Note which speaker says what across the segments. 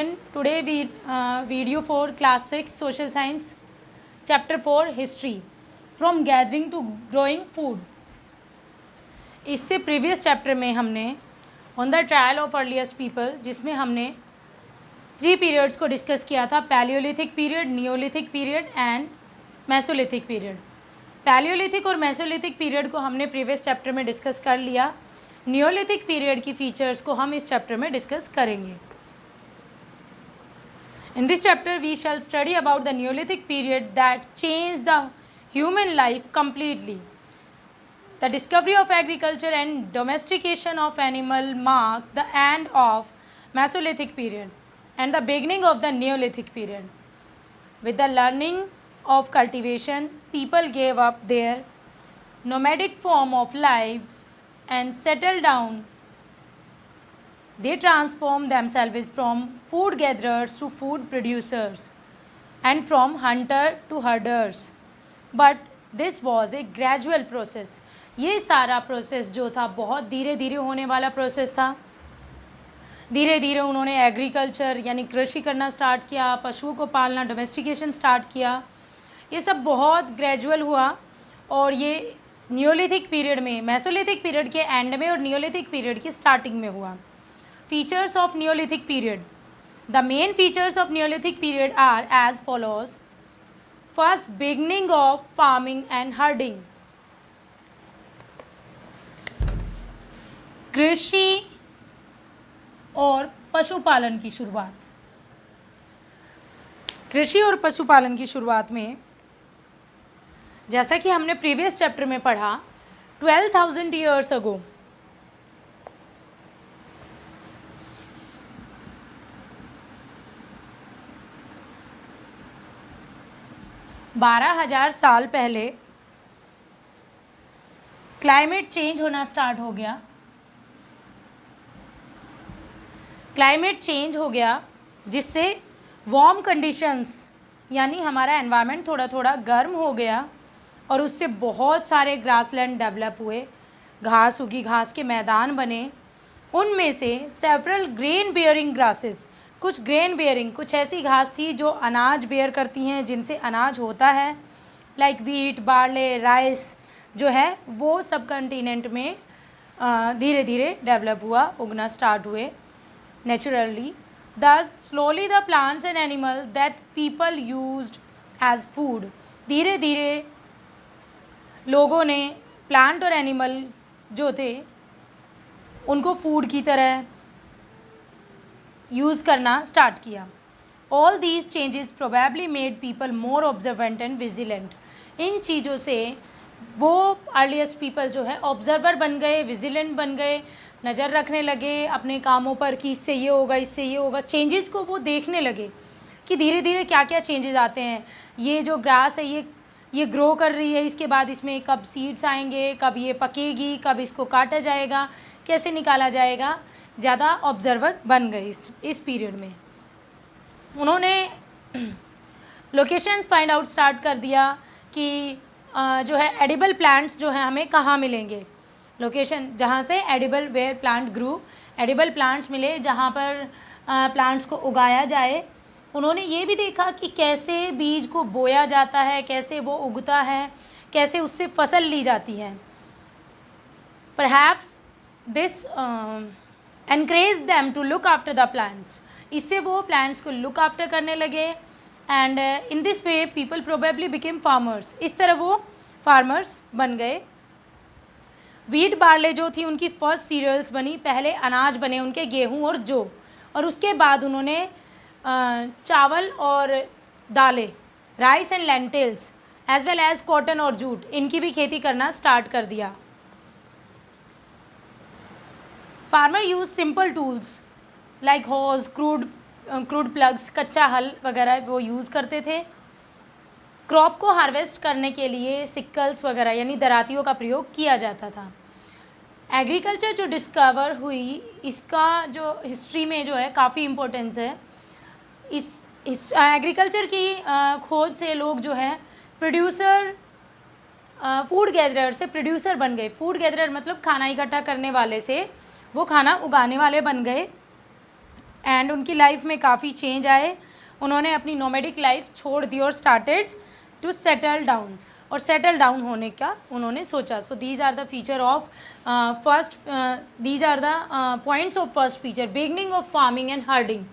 Speaker 1: student, today we video for class 6 social science chapter 4 history from gathering to growing food. इससे previous chapter में हमने on the trial of earliest people, जिसमें हमने 3 periods को discuss किया था, Palaeolithic period, Neolithic period and Mesolithic period. Palaeolithic और Mesolithic period को हमने प्रीवियस चैप्टर में डिस्कस कर लिया. नियोलिथिक पीरियड की फीचर्स को हम इस चैप्टर में डिस्कस करेंगे. In this chapter we shall study about the Neolithic period that changed the human life completely. The discovery of agriculture and domestication of animal marked the end of Mesolithic period and the beginning of the Neolithic period. With the learning of cultivation, people gave up their nomadic form of lives and settled down. They transformed themselves from food gatherers to food producers and from hunter to herders. But this was a gradual process. ये सारा process जो था बहुत धीरे धीरे होने वाला process था. धीरे धीरे उन्होंने एग्रीकल्चर यानी कृषि करना स्टार्ट किया, पशुओं को पालना, डोमेस्टिकेशन स्टार्ट किया. ये सब बहुत ग्रेजुअल हुआ और ये नियोलिथिक पीरियड में, मेसोलिथिक पीरियड के एंड में और नियोलिथिक पीरियड की स्टार्टिंग में हुआ. Features of Neolithic period. The main features of Neolithic period are as follows. First, beginning of farming and herding. कृषि और पशुपालन की शुरुआत. कृषि और पशुपालन की शुरुआत में, जैसा कि हमने प्रीवियस चैप्टर में पढ़ा, 12,000 years ago 12,000 साल पहले क्लाइमेट चेंज होना स्टार्ट हो गया. क्लाइमेट चेंज हो गया जिससे वार्म कंडीशंस यानी हमारा एनवायरनमेंट थोड़ा थोड़ा गर्म हो गया और उससे बहुत सारे ग्रासलैंड डेवलप हुए. घास उगी, घास के मैदान बने. उनमें से सेवरल ग्रेन बेयरिंग ग्रासेस, कुछ ग्रेन बेयरिंग, कुछ ऐसी घास थी जो अनाज बेयर करती हैं, जिनसे अनाज होता है, लाइक वीट, बार्ले, राइस जो है वो सब कंटिनेंट में धीरे धीरे डेवलप हुआ, उगना स्टार्ट हुए naturally. Thus slowly the plants and animals that people used as food. धीरे धीरे लोगों ने प्लांट और एनिमल जो थे उनको फूड की तरह यूज़ करना स्टार्ट किया. All these changes probably made people more observant and vigilant. इन चीज़ों से वो अर्लीस्ट पीपल जो है ऑब्जर्वर बन गए, विजिलेंट बन गए, नज़र रखने लगे अपने कामों पर कि इससे ये होगा, इससे ये होगा. चेंजेस को वो देखने लगे कि धीरे धीरे क्या क्या चेंजेस आते हैं. ये जो ग्रास है ये ग्रो कर रही है, इसके बाद इसमें कब सीड्स आएंगे, कब ये पकेगी, कब इसको काटा जाएगा, कैसे निकाला जाएगा. ज़्यादा ऑब्जर्वर बन गए इस पीरियड में. उन्होंने लोकेशंस फाइंड आउट स्टार्ट कर दिया कि जो है एडिबल प्लांट्स जो है हमें कहाँ मिलेंगे. लोकेशन जहाँ से edible where plant grew, edible plants मिले जहाँ पर प्लांट्स को उगाया जाए. उन्होंने ये भी देखा कि कैसे बीज को बोया जाता है, कैसे वो उगता है, कैसे उससे फसल ली जाती है. Perhaps this encourage them to look after the plants. इससे वो प्लांट्स को लुक आफ्टर करने लगे and in this way people probably became farmers. इस तरह वो फार्मर्स बन गए. वीट, बार्ले जो थी उनकी फर्स्ट सीरियल्स बनी. पहले अनाज बने उनके, गेहूँ और जौ, और उसके बाद उन्होंने चावल और दालें, rice and lentils as well as cotton और जूट, इनकी भी खेती करना स्टार्ट कर दिया. Farmer use simple tools like hoes, crude ploughs, कच्चा हल वगैरह वो यूज़ करते थे. क्रॉप को हार्वेस्ट करने के लिए सिक्कल्स वगैरह यानी दरातियों का प्रयोग किया जाता था. एग्रीकल्चर जो डिस्कवर हुई, इसका जो हिस्ट्री में जो है काफ़ी इम्पोर्टेंस है. इस एग्रीकल्चर की खोज से लोग जो है प्रोड्यूसर, फूड गैदरर से प्रोड्यूसर बन गए. फूड गैदरर मतलब खाना इकट्ठा करने वाले से वो खाना उगाने वाले बन गए. एंड उनकी लाइफ में काफ़ी चेंज आए। उन्होंने अपनी नोमैडिक लाइफ छोड़ दी और स्टार्टेड टू सेटल डाउन, और सेटल डाउन होने का उन्होंने सोचा। So these are the feature of first, these are the points of first feature: beginning of farming and herding,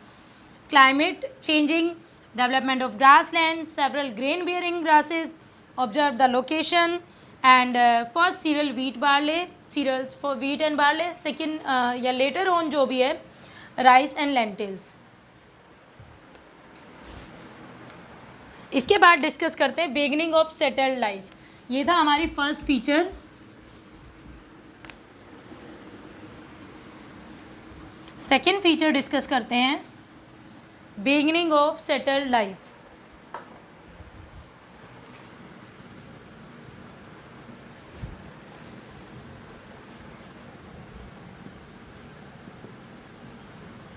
Speaker 1: climate changing, development of grasslands, several grain bearing grasses, observe the location, and first cereal wheat barley, cereals for wheat and barley, second या later on जो भी है rice and lentils। इसके बाद discuss करते हैं beginning of settled life. ये था हमारी first feature. Second feature discuss करते हैं beginning of settled life।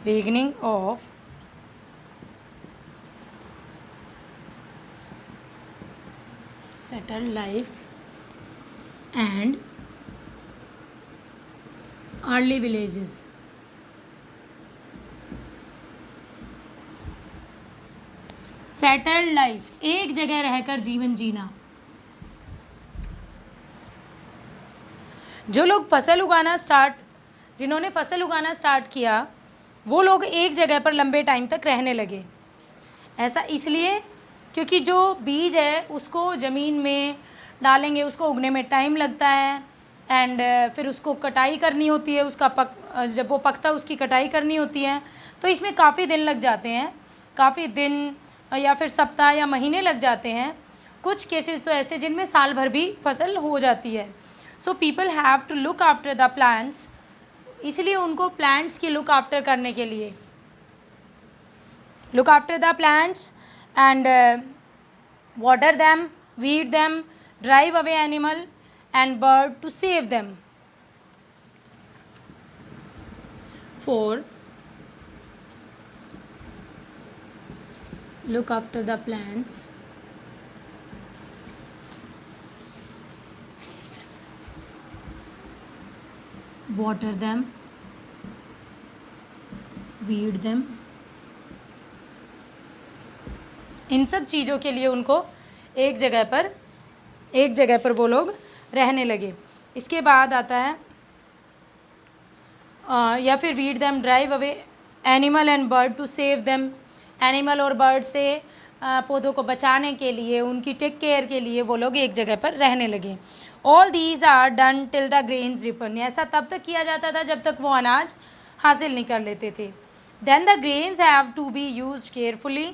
Speaker 1: beginning of settled life and early villages। Settled life, एक जगह रहकर जीवन जीना। जो लोग जिन्होंने फसल उगाना स्टार्ट किया, वो लोग एक जगह पर लंबे टाइम तक रहने लगे। ऐसा इसलिए क्योंकि जो बीज है उसको ज़मीन में डालेंगे, उसको उगने में टाइम लगता है, एंड फिर उसको कटाई करनी होती है, जब वो पकता है उसकी कटाई करनी होती है, तो इसमें काफ़ी दिन लग जाते हैं, काफ़ी दिन या फिर सप्ताह या महीने लग जाते हैं। कुछ केसेस तो ऐसे जिनमें साल भर भी फसल हो जाती है। So people have to look after the plants, इसलिए उनको प्लांट्स की लुक आफ्टर करने के लिए look after the plants and water them, weed them, drive away animal and bird to save them. 4. Look after the plants, water them, weed them। इन सब चीज़ों के लिए उनको एक जगह पर वो लोग रहने लगे। इसके बाद आता है या फिर weed them, drive away animal and bird to save them. Animal और बर्ड से पौधों को बचाने के लिए, उनकी टेक केयर के लिए वो लोग एक जगह पर रहने लगे। All these are done till the grains ripen, ऐसा तब तक किया जाता था जब तक वो अनाज हासिल नहीं कर लेते थे। Then the grains have to be used carefully,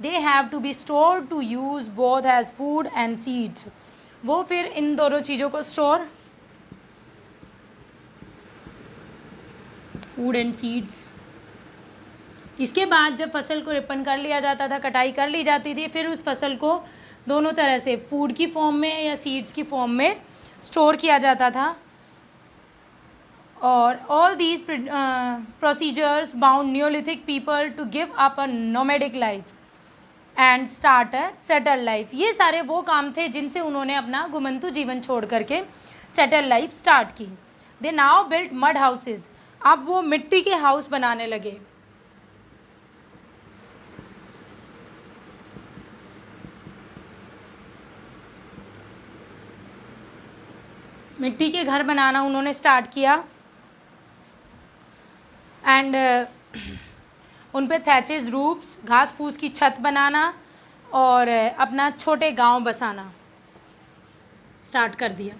Speaker 1: they have to be stored to use both as food and seeds. वो फिर इन दोनों चीज़ों को स्टोर, फूड एंड सीड्स। इसके बाद जब फसल को रिपन कर लिया जाता था, कटाई कर ली जाती थी, फिर उस फसल को दोनों तरह से फूड की फॉर्म में या सीड्स की फॉर्म में स्टोर किया जाता था। और all these procedures bound Neolithic people to give up a nomadic life and start a settle life. ये सारे वो काम थे जिनसे उन्होंने अपना घुमंतु जीवन छोड़ करके सेटल लाइफ स्टार्ट की। दे नाउ बिल्ट मड हाउसेज, अब वो मिट्टी के हाउस बनाने लगे। मिट्टी के घर बनाना उन्होंने स्टार्ट किया एंड उन पे थैचेस रूफ्स, घास फूस की छत बनाना और अपना छोटे गांव बसाना स्टार्ट कर दिया।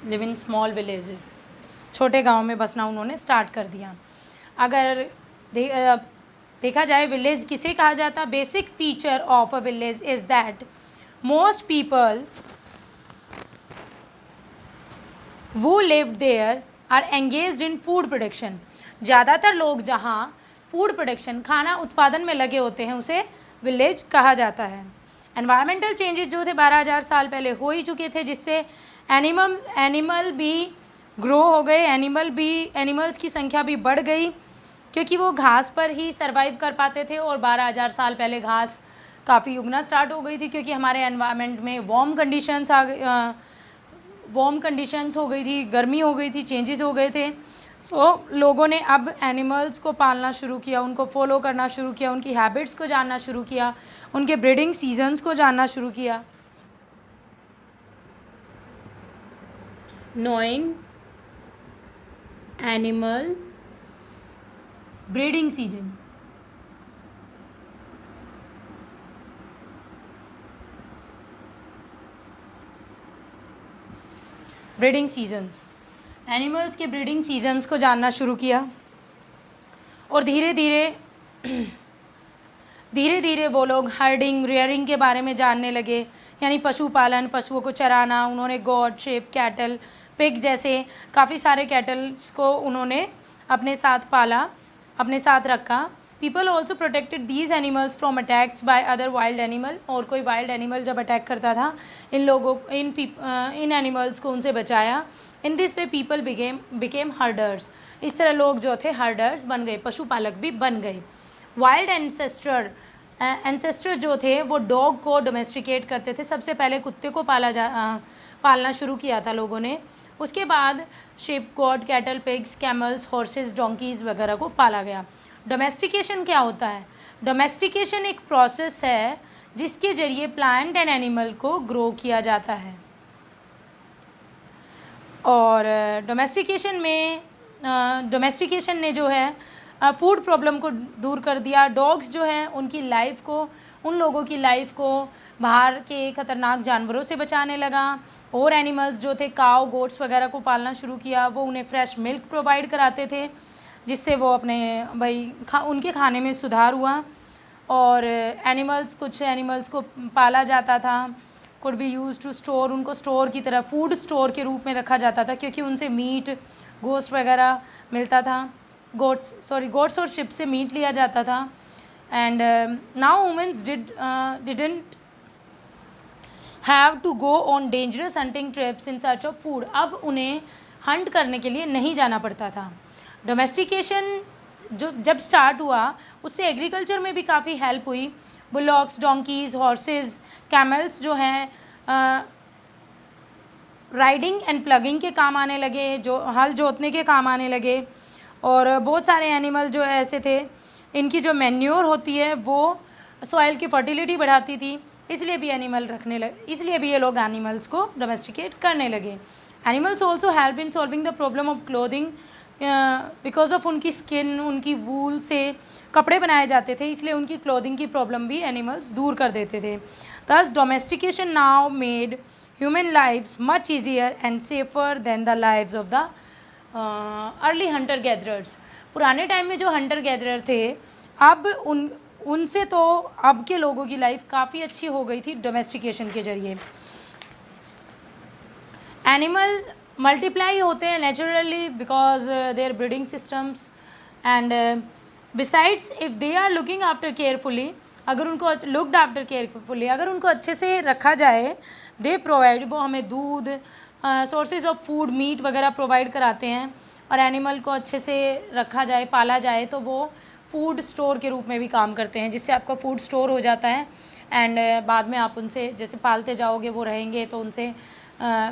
Speaker 1: लिव इन स्मॉल विलेजेस, छोटे गांव में बसना उन्होंने स्टार्ट कर दिया। अगर देखा जाए विलेज किसे कहा जाता, basic feature of a village is that most people who live there are engaged in food production. ज़्यादातर लोग जहाँ फूड प्रोडक्शन, खाना उत्पादन में लगे होते हैं, उसे विलेज कहा जाता है। एनवायरमेंटल चेंजेस जो थे 12,000 साल पहले हो ही चुके थे, जिससे एनिमल भी ग्रो हो गए, एनिमल्स की संख्या भी बढ़ गई, क्योंकि वो घास पर ही सरवाइव कर पाते थे। और 12,000 साल पहले घास काफ़ी उगना स्टार्ट हो गई थी, क्योंकि हमारे एनवायरनमेंट में वार्म कंडीशंस वार्म कंडीशंस हो गई थी, गर्मी हो गई थी, चेंजेस हो गए थे। सो लोगों ने अब एनिमल्स को पालना शुरू किया, उनको फॉलो करना शुरू किया, उनकी हैबिट्स को जानना शुरू किया, उनके ब्रीडिंग सीजन्स को जानना शुरू किया। Knowing animal breeding season. Breeding seasons, animals के ब्रीडिंग सीजन्स को जानना शुरू किया और धीरे धीरे वो लोग हर्डिंग, रेयरिंग के बारे में जानने लगे, यानी पशुपालन, पशुओं को चराना। उन्होंने गॉड, शेप, कैटल, पिग जैसे काफ़ी सारे कैटल्स को उन्होंने अपने साथ पाला, अपने साथ रखा। People also protected these animals from attacks by other wild animal, और कोई वाइल्ड एनिमल जब अटैक करता था इन एनिमल्स को उनसे बचाया। In this way people became herders, इस तरह लोग जो थे हर्डर्स बन गए, पशुपालक भी बन गए। वाइल्ड एंसेस्टर जो थे वो डॉग को डोमेस्टिकेट करते थे। सबसे पहले कुत्ते को पालना शुरू किया था लोगों ने, उसके बाद sheep, goat, cattle, pigs, camels, horses, donkeys वगैरह को पाला गया। डोमेस्टिकेशन क्या होता है? डोमेस्टिकेशन एक प्रोसेस है जिसके ज़रिए प्लांट एंड एनिमल को ग्रो किया जाता है। और डोमेस्टिकेशन ने जो है फूड प्रॉब्लम को दूर कर दिया। डॉग्स जो हैं उनकी लाइफ को, उन लोगों की लाइफ को बाहर के ख़तरनाक जानवरों से बचाने लगा। और एनिमल्स जो थे, काव, गोट्स वगैरह को पालना शुरू किया। वो उन्हें फ्रेश मिल्क प्रोवाइड कराते थे, जिससे वो अपने उनके खाने में सुधार हुआ। और कुछ एनिमल्स को पाला जाता था, could be used to store, उनको स्टोर की तरह, फूड स्टोर के रूप में रखा जाता था, क्योंकि उनसे मीट, गोश्त वगैरह मिलता था। गोट्स और शिप से मीट लिया जाता था। And now womens didn't have to go on dangerous hunting trips in search of food. अब उन्हें हंट करने के लिए नहीं जाना पड़ता था। डोमेस्टिकेशन जब स्टार्ट हुआ उससे एग्रीकल्चर में भी काफ़ी हेल्प हुई। बुलॉक्स, डोंकीज़, हॉर्सेस, कैमल्स जो हैं राइडिंग एंड प्लगिंग के काम आने लगे, जो हल जोतने के काम आने लगे। और बहुत सारे एनिमल जो ऐसे थे, इनकी जो मैन्योर होती है वो सॉइल की फर्टिलिटी बढ़ाती थी, इसलिए भी ये लोग एनिमल्स को डोमेस्टिकेट करने लगे। Animals also help in solving the problem of clothing, because of उनकी स्किन, उनकी वूल से कपड़े बनाए जाते थे, इसलिए उनकी क्लोथिंग की प्रॉब्लम भी एनिमल्स दूर कर देते थे। Thus domestication now made human lives much easier and safer than the lives of the early Hunter gatherers. पुराने टाइम में जो हंटर गैदरर थे, अब उनसे तो अब के लोगों की लाइफ काफ़ी अच्छी हो गई थी डोमेस्टिकेशन के ज़रिए। एनिमल मल्टीप्लाई होते हैं naturally because their breeding systems and besides if they are looking after carefully, अगर उनको लुकड आफ्टर केयरफुली, अगर उनको अच्छे से रखा जाए, दे प्रोवाइड, वो हमें दूध, सोर्सेज ऑफ फूड, मीट वगैरह प्रोवाइड कराते हैं। और एनिमल को अच्छे से रखा जाए, पाला जाए, तो वो फूड स्टोर के रूप में भी काम करते हैं, जिससे आपका फूड स्टोर हो जाता है। एंड बाद में आप उनसे जैसे पालते जाओगे, वो रहेंगे, तो उनसे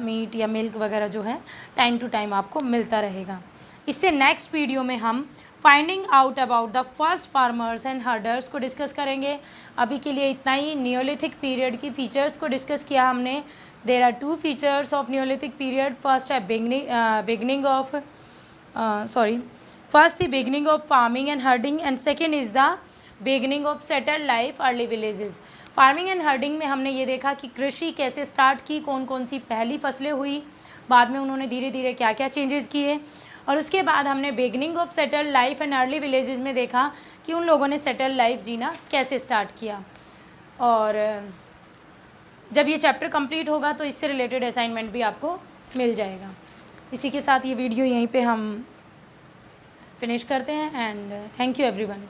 Speaker 1: मीट या मिल्क वगैरह जो है टाइम टू टाइम आपको मिलता रहेगा। इससे नेक्स्ट वीडियो में हम finding out about the first farmers and herders को डिस्कस करेंगे। अभी के लिए इतना ही। नियोलिथिक पीरियड की फीचर्स को डिस्कस किया हमने। There are 2 features of Neolithic period. First है first the beginning of farming and herding and second is the beginning of settled life early villages. Farming and herding में हमने ये देखा कि कृषि कैसे स्टार्ट की, कौन कौन सी पहली फसलें हुई, बाद में उन्होंने धीरे धीरे क्या क्या चेंजेस किए, और उसके बाद हमने beginning of settled life and early villages में देखा कि उन लोगों ने सेटल्ड लाइफ जीना कैसे स्टार्ट किया। और जब ये चैप्टर कंप्लीट होगा तो इससे रिलेटेड असाइनमेंट भी आपको मिल जाएगा। इसी के साथ ये वीडियो यहीं पे हम फिनिश करते हैं एंड थैंक यू एवरीवन।